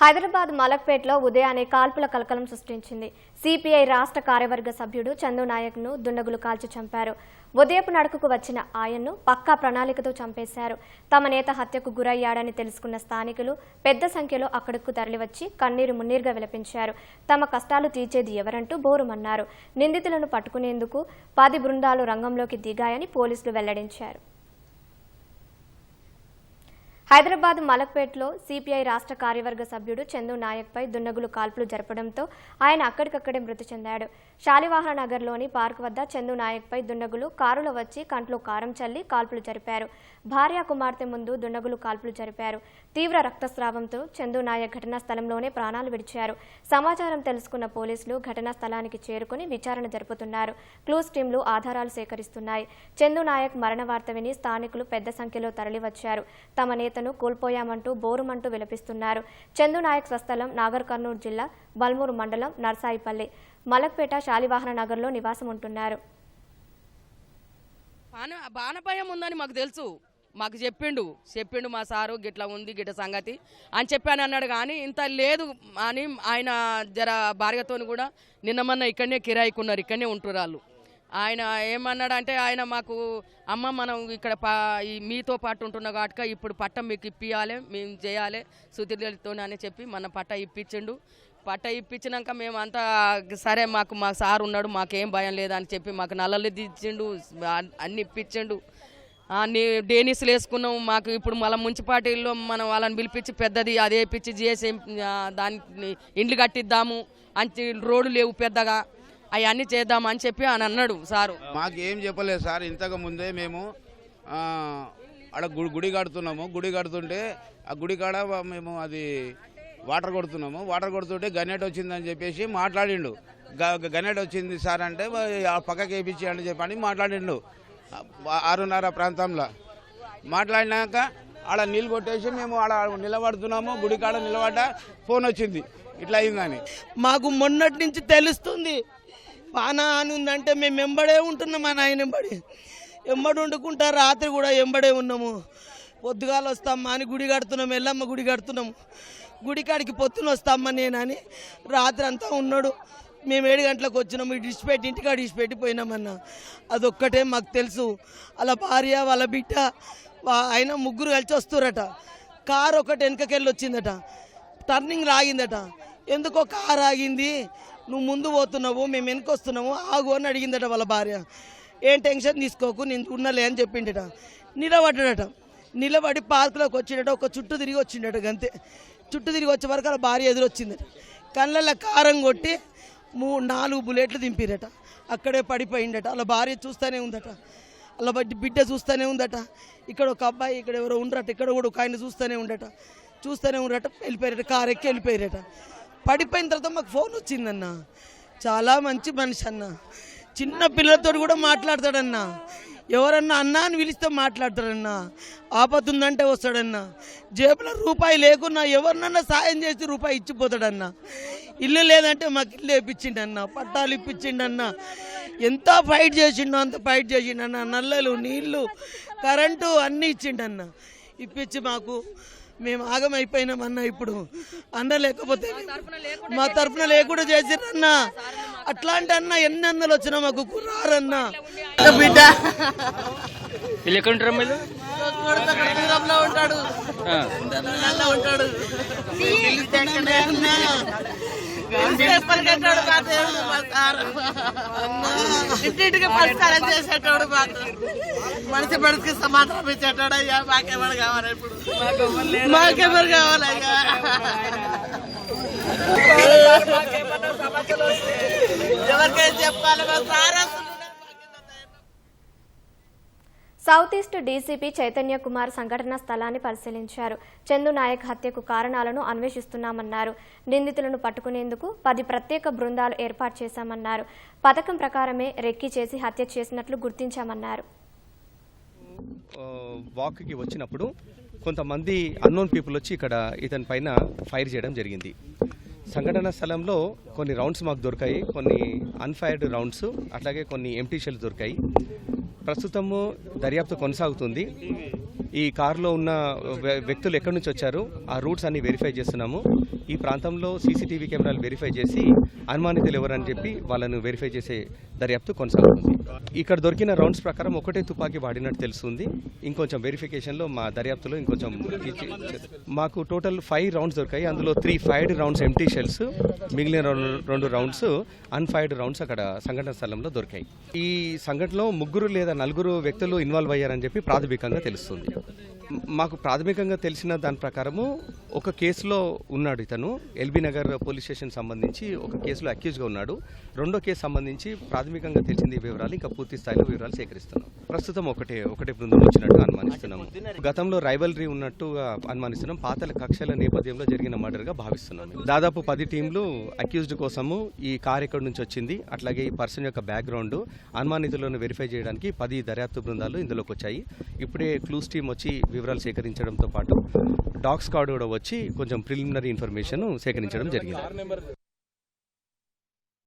హైదరాబాద్ మలక్పేటలో ఉదయాన్నే కాల్పుల కలకలం సృష్టించింది. సిపిఐ రాష్ట్ర కార్యవర్గ సభ్యుడు చందు నాయక్ను దుండగులు కాల్చి చంపారు. ఉదయపు నడకకు వచ్చిన ఆయన్ను పక్కా ప్రణాళికతో చంపేశారు. తమ నేత హత్యకు గురయ్యాడని తెలుసుకున్న స్థానికులు పెద్ద సంఖ్యలో అక్కడకు తరలివచ్చి కన్నీరు మున్నీరుగా విలపించారు. తమ కష్టాలు తీర్చేది ఎవరంటూ బోరుమన్నారు. నిందితులను పట్టుకునేందుకు 10 బృందాలు రంగంలోకి దిగాయని పోలీసులు వెల్లడించారు. హైదరాబాద్ మలక్పేటలో సిపిఐ రాష్ట్ర కార్యవర్గ సభ్యుడు చందు నాయక్పై దుండగులు కాల్పులు జరపడంతో ఆయన అక్కడికక్కడే మృతి చెందాడు. శాలివాహన నగర్లోని పార్క్ వద్ద చందు నాయక్పై దుండగులు కారులో వచ్చి కంట్లో కారం చల్లి కాల్పులు జరిపారు. భార్య కుమార్తె ముందు దుండగులు కాల్పులు జరిపారు. తీవ్ర రక్తస్రావంతో చందు నాయక్ ఘటనా స్థలంలోనే ప్రాణాలు విడిచారు. సమాచారం తెలుసుకున్న పోలీసులు ఘటనా స్థలానికి చేరుకుని విచారణ జరుపుతున్నారు. క్లూస్ టీంలు ఆధారాలు సేకరిస్తున్నాయి. చందు నాయక్ మరణ వార్త విని స్థానికులు పెద్ద సంఖ్యలో తరలివచ్చారు. తమ నేతను కోల్పోయామంటూ బోరుమంటూ విలపిస్తున్నారు. చందు నాయక్ స్వస్థలం నాగర్ కర్నూలు జిల్లా బల్మూరు మండలం నర్సాయిపల్లి, మలక్పేట శాలివాహన నగర్లో నివాసం ఉంటున్నారు. బాణభయం ఉందని మాకు తెలుసు, మాకు చెప్పిండు మా సారు గిట్లా ఉంది గిట్ల సంగతి అని చెప్పాను అన్నాడు. కానీ ఇంత లేదు అని ఆయన జర భార్యతో కూడా నిన్నమన్నా ఇక్కడనే కిరాయికున్నారు, ఇక్కడనే ఉంటున్నారు. ఆయన ఏమన్నాడంటే ఆయన మాకు అమ్మ మనం ఇక్కడ మీతో పాటు ఉంటున్న కాబట్టి ఇప్పుడు పట్టం మీకు ఇప్పియాలి, మేము చేయాలి సుతితో అని చెప్పి మన పట్ట ఇప్పించిండు. పట్ట ఇప్పించినాక మేము అంతా సరే మా సార్ ఉన్నాడు, మాకేం భయం లేదని చెప్పి మాకు నల్లలు దించిండు, అన్ని ఇప్పించిండు. అన్ని డేనిస్లు వేసుకున్నాం. మాకు ఇప్పుడు మళ్ళీ మున్సిపాలిటీలో మనం వాళ్ళని పిలిపించి పెద్దది అదే ఇప్పించి చేసి దాన్ని ఇండ్లు కట్టిద్దాము, అంచి రోడ్డు లేవు పెద్దగా, అవన్నీ చేద్దామని చెప్పి అని అన్నాడు సారు. మాకేం చెప్పలేదు సార్. ఇంతకు ముందే మేము ఆడ గుడి కడుతున్నాము. గుడి కడుతుంటే ఆ గుడి కాడ మేము అది వాటర్ కొడుతున్నాము. వాటర్ కొడుతుంటే గనేట్ వచ్చిందని చెప్పేసి మాట్లాడిండు. గనేట్ వచ్చింది సార్ అంటే ఆ పక్కకి వేయించి అని చెప్పని మాట్లాడిండు. 6:30 ప్రాంతంలో మాట్లాడినాక ఆడ నీళ్ళు కొట్టేసి మేము ఆడ నిలబడుతున్నాము. గుడి కాడ నిలబడ్డ ఫోన్ వచ్చింది ఇట్లా అయిందని. మాకు మొన్నటి నుంచి తెలుస్తుంది వాన అని ఉందంటే మేము ఎంబడే ఉంటున్నాం. మా నాయన ఎంబడి వండుకుంటా రాత్రి కూడా ఎంబడే ఉన్నాము. పొద్దుగాలు వస్తామ్మా అని గుడి కడుతున్నాము, ఎల్లమ్మ గుడి కడుతున్నాము. గుడి కాడికి పొద్దున వస్తామ్మా నేనని రాత్రి అంతా ఉన్నాడు. మేము 7 గంటలకు వచ్చినాము. ఇడిచిపెట్టి ఇంటికాడ ఇడిచిపెట్టిపోయినామన్నా. అదొక్కటే మాకు తెలుసు. వాళ్ళ భార్య వాళ్ళ బిడ్డ ఆయన ముగ్గురు కలిసి వస్తురట. కారు ఒకటి వెనకకెళ్ళి వచ్చిందట, టర్నింగ్ ఆగిందట. ఎందుకో కారు ఆగింది, నువ్వు ముందు పోతున్నావు మేము వెనక వస్తున్నాము ఆగు అని అడిగిందట వాళ్ళ భార్య. ఏం టెన్షన్ తీసుకోకు నేను ఉన్నలే అని చెప్పిండట. నిలబడ్డాడట. నిలబడి పార్కులోకి వచ్చిండట. ఒక చుట్టూ తిరిగి వచ్చిండట. గంతే చుట్టూ తిరిగి వచ్చే వరకు వాళ్ళ భార్య ఎదురొచ్చిందట. కళ్ళల్లో కారం కొట్టి 4 బుల్లెట్లు దింపిరట. అక్కడే పడిపోయిందట. వాళ్ళ భార్య చూస్తూనే ఉందట, వాళ్ళ బిడ్డ చూస్తూనే ఉందట. ఇక్కడ ఒక అబ్బాయి ఇక్కడ ఎవరో ఉండరట, ఇక్కడ కూడా ఒక ఆయన చూస్తూనే ఉండట. వెళ్ళిపోయారట, కారు ఎక్కి వెళ్ళిపోయారట. పడిపోయిన తర్వాత మాకు ఫోన్ వచ్చిందన్న. చాలా మంచి మనిషి అన్న. చిన్న పిల్లలతో కూడా మాట్లాడతాడన్న. ఎవరన్నా అన్నా అని పిలిస్తే మాట్లాడతాడన్నా. ఆపతుందంటే వస్తాడన్నా. జేబులో రూపాయి లేకున్నా ఎవరినన్నా సాయం చేసి రూపాయి ఇచ్చిపోతాడన్నా. ఇల్లు లేదంటే మాకు ఇల్లు వేయించిండన్న, పట్టాలు ఇప్పించిండన్న. ఎంత ఫైట్ చేసిండో అంత ఫైట్ చేసిండన్న. నల్లలు నీళ్లు కరెంటు అన్నీ ఇచ్చిండన్న. ఇప్పించి మాకు మేము ఆగమైపోయినామన్నా. ఇప్పుడు అన్న లేకపోతే మా తరఫున లేకుండా చేసిరన్న. అట్లాంటి అన్న ఎన్ని అన్నలు వచ్చినా మాకు కుర్రారన్న. బిడ్డ ఉంటాడు. ఇంటింటికి పరిష్కారం చేసేటోడు, మనిషి మనిషికి సమాధానం ఇచ్చేటోడు. అయ్యా మాకెవరు కావాలి, ఇప్పుడు మాకెవరు కావాలయ్యా. ఎవరికైనా చెప్పాలి మా సారా. South east DCP Chaitanya Kumar సంఘటనా స్థలాన్ని పరిశీలించారు. చందు నాయక్ హత్యకు కారణాలను అన్వేషిస్తున్నామన్నారు. నిందితులను పట్టుకునేందుకు 10 ప్రత్యేక బృందాలు ఏర్పాటు చేశామన్నారు. పథకం ప్రకారమే రెక్కీ చేసి హత్య చేసినట్లు గుర్తించామన్నారు. వాక్కి వచ్చినప్పుడు కొంతమంది అన్నోన్ పీపుల్ వచ్చి ఇక్కడ ఇతని పైన ఫైర్ చేయడం జరిగింది. సంఘటన స్థలంలో కొన్ని రౌండ్స్ మాకు దొరికాయి, కొన్ని అన్ఫైర్డ్ రౌండ్స్, అట్లాగే కొన్ని ఎంటీ షెల్స్ దొరికాయి. ప్రస్తుతము దర్యాప్తు కొనసాగుతుంది. ఈ కారులో ఉన్న వ్యక్తులు ఎక్కడి నుంచి వచ్చారు ఆ రూట్స్ అన్ని వెరిఫై చేస్తున్నాము. ఈ ప్రాంతంలో సీసీటీవీ కెమెరాలు వెరిఫై చేసి అనుమానితులు ఎవరని చెప్పి వాళ్ళను వెరిఫై చేసే దర్యాప్తు కొనసాగుతుంది. ఇక్కడ దొరికిన రౌండ్స్ ప్రకారం ఒకటే తుపాకీ వాడినట్టు తెలుస్తుంది. ఇంకొంచెం వెరిఫికేషన్లో మా దర్యాప్తులో ఇంకొంచెం మాకు టోటల్ 5 రౌండ్స్ దొరికాయి. అందులో 3 ఫైర్డ్ రౌండ్స్ ఎంటీ షెల్స్, మిగిలిన 2 రౌండ్స్ అన్ఫైర్డ్ రౌండ్స్ అక్కడ సంఘటన స్థలంలో దొరికాయి. ఈ సంఘటనలో 3 లేదా 4 వ్యక్తులు ఇన్వాల్వ్ అయ్యారని చెప్పి ప్రాథమికంగా తెలుస్తుంది. మాకు ప్రాథమికంగా తెలిసిన దాని ప్రకారము ఒక కేసులో ఉన్నాడు ఇతను, ఎల్బీ నగర్ పోలీస్ స్టేషన్ సంబంధించి ఒక కేసులో అక్యూజ్గా ఉన్నాడు. రెండో కేసు సంబంధించి ప్రాథమికంగా తెలిసింది వివరాలు, ఇంకా పూర్తి స్థాయిలో వివరాలు సేకరిస్తున్నాం. ప్రస్తుతం ఒకటే బృందం వచ్చినట్టు అనుమానిస్తున్నాము. గతంలో రైవల్రీ ఉన్నట్టు అనుమానిస్తున్నాం. పాతల కక్షల నేపథ్యంలో జరిగిన మర్డర్గా భావిస్తున్నాం. దాదాపు 10 టీంలు అక్యూజ్డ్ కోసము ఈ కార్ ఎక్కడి నుంచి వచ్చింది, అట్లాగే ఈ పర్సన్ యొక్క బ్యాక్గ్రౌండ్, అనుమానితులను వెరిఫై చేయడానికి 10 దర్యాప్తు బృందాలు ఇందులోకి వచ్చాయి. ఇప్పుడే క్లూస్ టీం వచ్చి వివరాలు సేకరించడంతో పాటు డాగ్ స్క్వాడ్ కూడా వచ్చి కొంచెం ప్రిలిమినరీ ఇన్ఫర్మేషన్ సేకరించడం జరిగింది.